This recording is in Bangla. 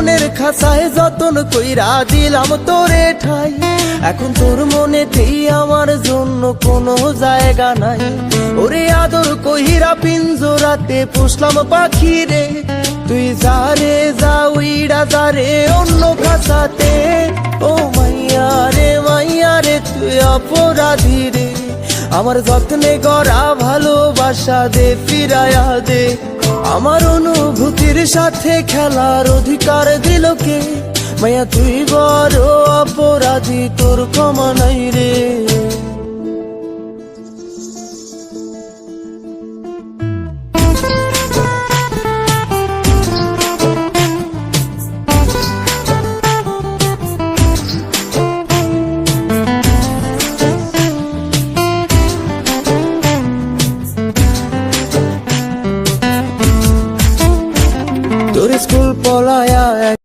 মনের খাঁচায় যতন কইরা দিলাম তোরে ঠাই, এখন তোর মনেতেই আমার জন্য কোনো জায়গা নাই। ওরে আদর কইরা পিঞ্জরাতে পুষলাম পাখি রে, তুই যারে যা উইড়া যারে অন্য খাঁচাতে। ও মাইয়া রে তুই অপরাধী রে, আমার যত্নে গড়া ভালোবাসা দে ফিরায়া দে। আমার অনুভূতির সাথে খেলার অধিকার দিল কে? মাইয়া তুই বড় অপরাধী, তোর ক্ষমা নাই রে।